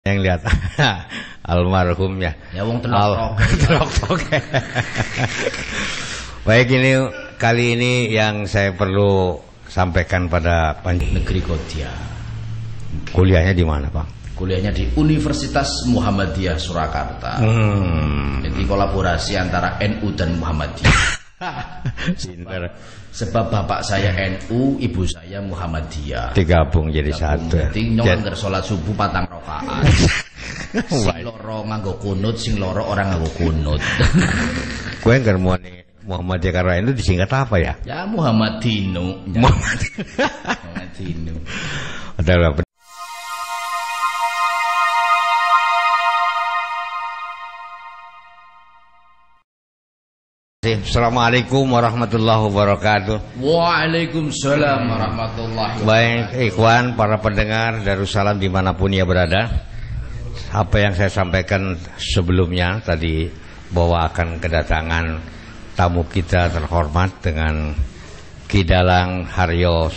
Yang lihat almarhum ya. Ya wong telok. Baik, ini kali ini yang saya perlu sampaikan pada Negeri Kodia. Kuliahnya di mana, Pak? Kuliahnya di Universitas Muhammadiyah Surakarta. Jadi kolaborasi antara NU dan Muhammadiyah. Sebab bapak saya NU, ibu saya Muhammadiyah. Digabung jadi satu. Jadi nyong anggar sholat subuh 4 rakaat. Sing loro nganggo kunut, sing loro orang nganggo kunut. Kowe anggar Muhammadiyah karo NU disingkat apa ya? Ya Muhammadinu. Muhammadinu. Adalah Assalamualaikum warahmatullahi wabarakatuh. Waalaikumsalam warahmatullahi wabarakatuh. Baik, ikhwan, para pendengar Darussalam dimanapun ia berada. Apa yang saya sampaikan sebelumnya tadi, bahwa akan kedatangan tamu kita terhormat dengan Ki Dalang Haryo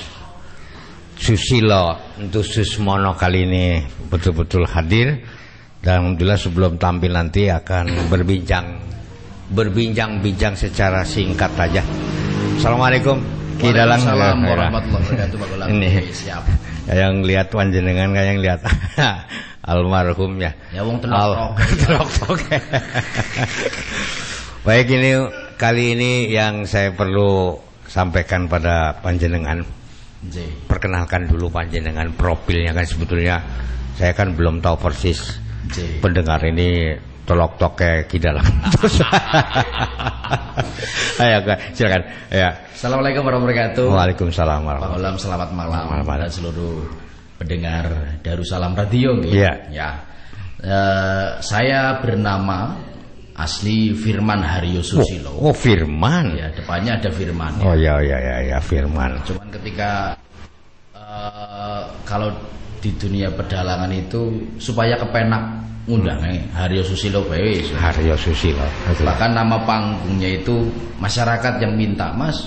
Susilo Entususmono kali ini betul-betul hadir. Dan alhamdulillah sebelum tampil nanti akan berbincang-bincang secara singkat saja. Assalamualaikum Ki Dalang. Waalaikumsalam warahmatullahi wabarakatuh. Ini siap. Yang lihat panjenengan kayak yang lihat almarhum ya. Ya wong telok. Baik, ini kali ini yang saya perlu sampaikan pada panjenengan. Perkenalkan dulu panjenengan, profilnya kan sebetulnya saya kan belum tahu persis. Pendengar ini tolok toke Ki Dalang. Ayo, silakan. Ya. Assalamualaikum warahmatullahi wabarakatuh. Waalaikumsalam warahmatullahi wabarakatuh. Selamat malam dan seluruh pendengar Darussalam Radio. Ya. Saya bernama asli Firman Haryo Susilo. Oh, Firman. Ya, depannya ada Firman. Oh ya Firman. Cuman ketika kalau di dunia pedalangan itu supaya kepenak ngundangnya Haryo Susilo bae. Haryo Susilo. Bahkan nama panggungnya itu masyarakat yang minta, Mas.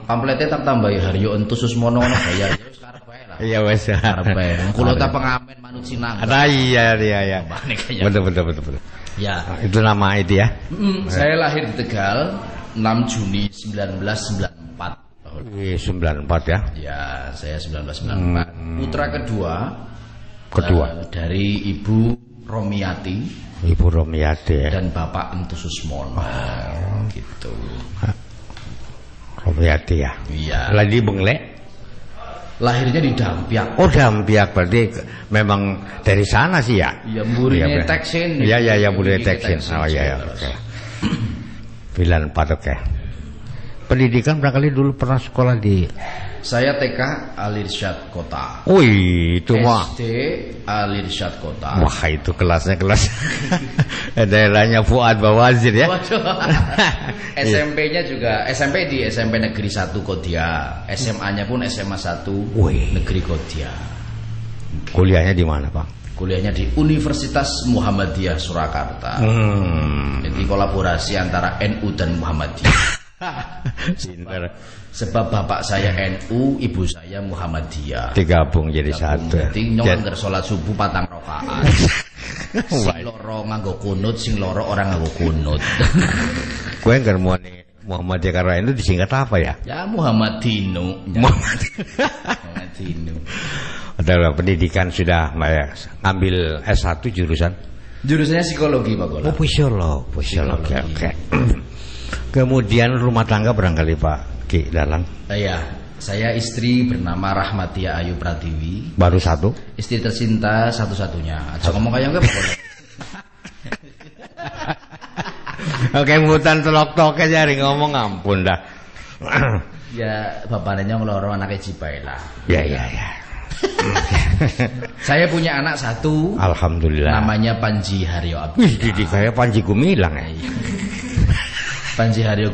Pamfletnya tak tambahi Haryo Entususmono ono bayar. Ya wis karep bae lah. Iya wis. Karep bae. Kulo ta pengamen manut sinang. Iya. Betul. Ya. Itu nama itu ya. Saya lahir di Tegal 6 Juni 1994. 94 ya. Ya, saya 1994. Putra kedua dari Ibu Romiati. Ibu Romiati ya. Dan Bapak Entususmono. Gitu. Romiati ya. Iya. Lagi Benglek. Lahirnya di Dampiak. Oh, Dampiak, berarti memang dari sana sih ya. Iya, murinya Teksin. Iya, murinya Teksin. Oh iya. Oke. 94 oke. Pendidikan barangkali dulu pernah sekolah di. Saya TK Al-Irsyad Kota. Wih, itu mah. SD Al-Irsyad Kota. Wah, itu kelasnya daerahnya Fuad Bawazir ya. Waduh. SMP-nya juga SMP di SMP Negeri 1 Kodia. SMA-nya pun SMA 1 Negeri Kodia. Kuliahnya di mana, Pak? Kuliahnya di Universitas Muhammadiyah Surakarta. Jadi kolaborasi antara NU dan Muhammadiyah. Sebab bapak saya NU, ibu saya Muhammadiyah. Digabung jadi satu. Jadi nyong anggar sholat subuh 4 rakaat. Sing loro nganggo kunut, sing loro orang nganggo kunut. Kowe anggar Muhammadiyah karo NU disingkat apa ya? Ya Muhammadinu. Muhammadinu. Adalah pendidikan sudah ngambil S1 jurusan? Jurusannya psikologi, Pak Gola. Oh, psikologi. Oke. Kemudian rumah tangga barangkali Pak Ki Dalang. Iya, saya istri bernama Rahmatia Ayu Pratiwi. Baru satu? Istri tercinta satu-satunya. Aja ngomong kayak enggak, Pak Gola. Oke, mutan telok-toke jari ngomong ampun dah. Ya, bapaknya ngeloro anaknya Cipai lah. Ya. Saya punya anak satu. Alhamdulillah. Namanya Panji Haryo Abdillah. Wih, didik kayak Panji Gumilang ya. Panji Haryo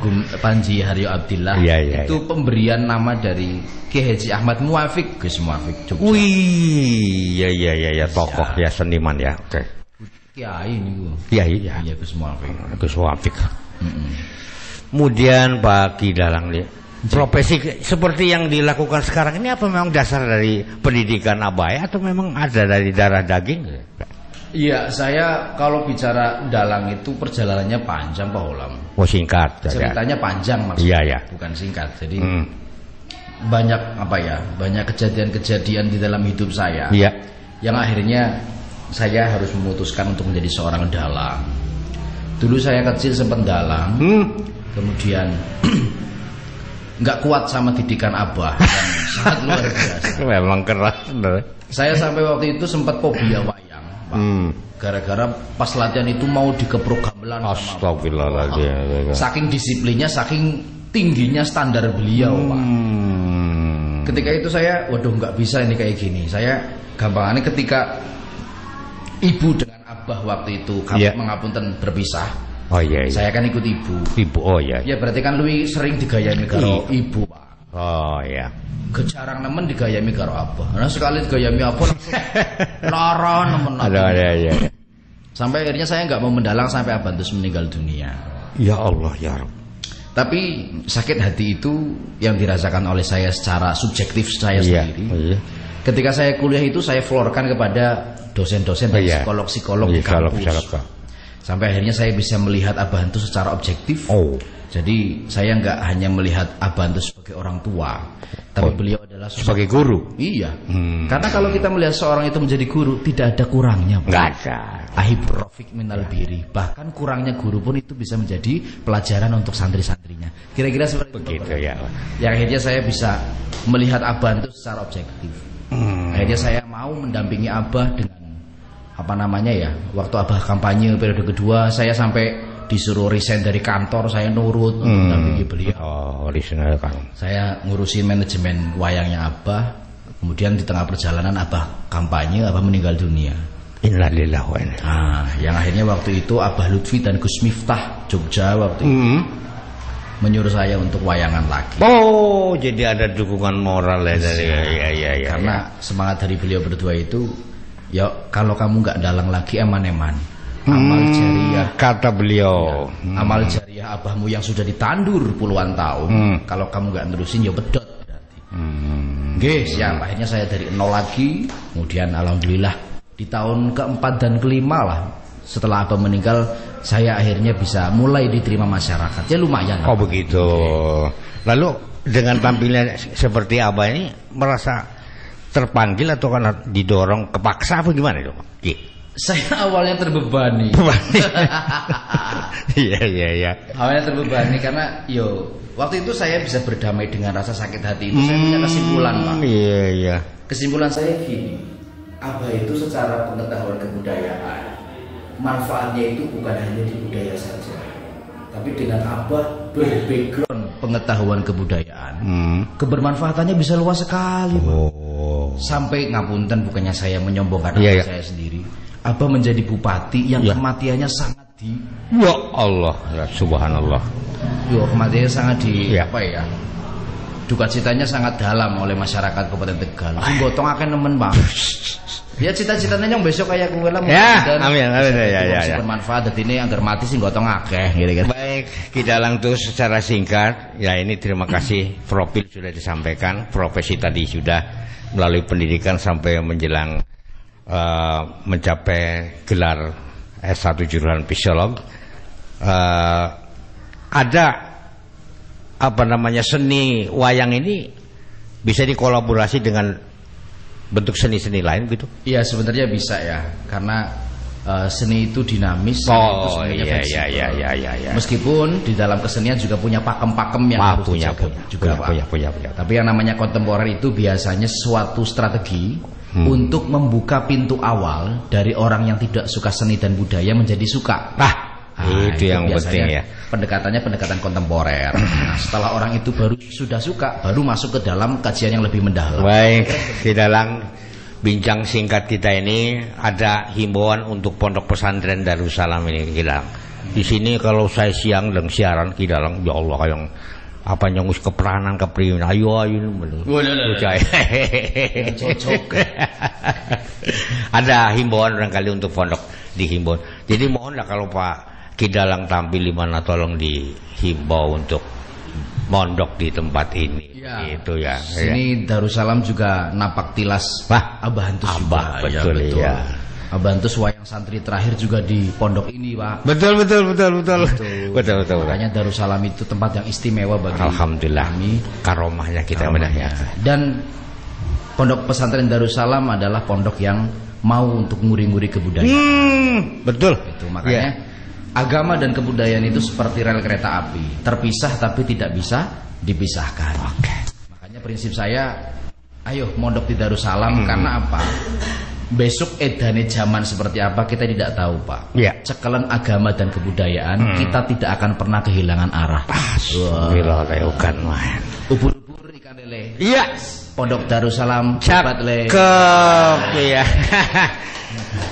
Abdillah. Iya. Itu pemberian nama dari Ki Haji Ahmad Muwafiq, Gus Muwafiq Jogja. Wih, iya, tokoh ya, seniman ya. Oke. Kiai niku. Kiai. Iya, Gus Muwafiq. Gus Muwafiq. Kemudian Pak Ki Dalang nih, profesi seperti yang dilakukan sekarang ini apa memang dasar dari pendidikan Abai atau memang ada dari darah daging? Iya, saya kalau bicara dalang itu perjalanannya panjang Pak Ulam. Oh, singkat. Ceritanya panjang maksudnya, iya, bukan singkat. Jadi banyak banyak kejadian-kejadian di dalam hidup saya. Iya. Yang akhirnya saya harus memutuskan untuk menjadi seorang dalang. Dulu saya kecil sempat dalang, kemudian nggak kuat sama didikan abah yang sangat luar biasa. Memang keras. Saya sampai waktu itu sempat fobia wayang. Gara-gara pas latihan itu mau dikeprok gamelan. Astagfirullahaladzim. Saking disiplinnya, saking tingginya standar beliau, Pak. Ketika itu saya, waduh nggak bisa ini kayak gini. Saya gampangannya ketika ibu dengan abah waktu itu mengapunten berpisah. Oh iya. Saya kan ikut ibu. Ibu, oh iya. Ya berarti kan Lui sering digayami karo ibu, Pak. Oh iya. Kejarang nemen digayami karo abah. Nah sekali digayami abah langsung lara nemen. Ada. Sampai akhirnya saya nggak mau mendalang sampai abah terus meninggal dunia. Ya Allah ya Rabb. Tapi sakit hati itu yang dirasakan oleh saya secara subjektif saya sendiri. Iya. Ketika saya kuliah itu saya florkan kepada dosen-dosen dan psikolog-psikolog di kampus. Sampai akhirnya saya bisa melihat abah itu secara objektif. Jadi saya nggak hanya melihat abah itu sebagai orang tua, tapi beliau adalah sebagai guru. Iya. Karena kalau kita melihat seorang itu menjadi guru, tidak ada kurangnya. Nggak ada. Ahibrofiq minal biri. Bahkan kurangnya guru pun itu bisa menjadi pelajaran untuk santri-santrinya. Kira-kira seperti begitu itu. Ya. Yang akhirnya saya bisa melihat abah itu secara objektif. Akhirnya saya mau mendampingi abah dengan waktu abah kampanye periode kedua, saya sampai disuruh resign dari kantor, saya nurut untuk mendampingi beliau. Resign dari kantor. Saya ngurusin manajemen wayangnya abah. Kemudian di tengah perjalanan abah kampanye, abah meninggal dunia. Innalillahi wa inna. Yang akhirnya waktu itu Abah Lutfi dan Gus Miftah Jogja waktu itu menyuruh saya untuk wayangan lagi. Oh, jadi ada dukungan moral ya dari karena semangat dari beliau berdua itu, ya kalau kamu nggak dalang lagi eman-eman. Amal jariah, kata beliau, amal jariah abahmu yang sudah ditandur puluhan tahun, kalau kamu nggak nerusin ya pedot berarti. Siap. Akhirnya saya dari nol lagi. Kemudian alhamdulillah di tahun keempat dan kelima lah setelah abah meninggal, saya akhirnya bisa mulai diterima masyarakat. Ya lumayan. Oh begitu. Lalu dengan tampilan seperti abah ini merasa terpanggil atau karena didorong kepaksa apa gimana itu? Saya awalnya terbebani. Iya. Awalnya terbebani karena waktu itu saya bisa berdamai dengan rasa sakit hati itu. Saya punya kesimpulan, Pak. Iya. Kesimpulan saya gini, abah itu secara pengetahuan kebudayaan, manfaatnya itu bukan hanya di budaya saja, tapi dengan abah berbackground pengetahuan kebudayaan, kebermanfaatannya bisa luas sekali, Pak. Sampai ngapunten, bukannya saya menyombongkan saya sendiri. Abah menjadi bupati yang kematiannya sangat ya Allah, ya subhanallah. Kematiannya sangat duka citanya sangat dalam oleh masyarakat Kabupaten Tegal. Gotong akan nemen, Bang. Ya cita-citanya yang besok kayak kowe lah. Amin. Ya. Bermanfaat dadi ini anggar mati sing gotong akeh gitu. Baik, kita langsung secara singkat. Ya ini terima kasih profil sudah disampaikan, profesi tadi sudah melalui pendidikan sampai menjelang mencapai gelar S1 jurusan psikolog. Ada seni wayang ini bisa dikolaborasi dengan bentuk seni-seni lain gitu? Iya sebenarnya bisa ya, karena seni itu dinamis. Meskipun di dalam kesenian juga punya pakem-pakem yang harus dijaga juga. Tapi yang namanya kontemporer itu biasanya suatu strategi untuk membuka pintu awal dari orang yang tidak suka seni dan budaya menjadi suka. Itu yang penting ya. Pendekatannya pendekatan kontemporer. Nah, setelah orang itu baru sudah suka, baru masuk ke dalam kajian yang lebih mendalam. Baik, di dalam bincang singkat kita ini ada himbauan untuk pondok pesantren Darussalam ini Kidalang. Di sini kalau saya siang dan siaran Kidalang, ya Allah yang nyongus keperanan keprimen ayo ada himbauan barangkali untuk pondok dihimbau. Jadi mohonlah kalau Pak Kidalang tampil di mana tolong dihimbau untuk mondok di tempat ini. Gitu ya. Sini Darussalam juga napak tilas Abah Antus juga. Betul ya. Bantu wayang santri terakhir juga di pondok ini, Pak. Betul. Makanya Darussalam itu tempat yang istimewa bagi alhamdulillah kami. Karomahnya kita ya. Dan pondok pesantren Darussalam adalah pondok yang mau untuk nguri-nguri kebudayaan. Betul. Itu makanya agama dan kebudayaan itu seperti rel kereta api, terpisah tapi tidak bisa dipisahkan. Makanya prinsip saya, ayo mondok di Darussalam. Karena apa? Besok edane zaman seperti apa kita tidak tahu, Pak. Cekalan agama dan kebudayaan kita tidak akan pernah kehilangan arah. Ubur-ubur ikan lele. Iya. Pondok Darussalam cakep. Iya.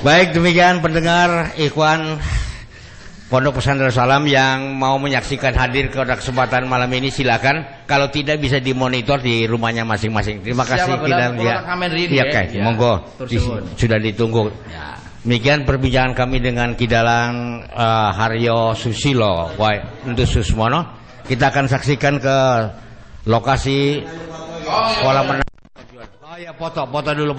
Baik, demikian pendengar Ikhwan Pondok Pesantren Darussalam yang mau menyaksikan hadir ke kesempatan malam ini, silakan. Kalau tidak bisa dimonitor di rumahnya masing-masing. Terima kasih kita monggo sudah ditunggu. Demikian perbincangan kami dengan Kidalang Haryo Susilo untuk Susmono. Kita akan saksikan ke lokasi sekolah menengah. Oh ya, foto dulu.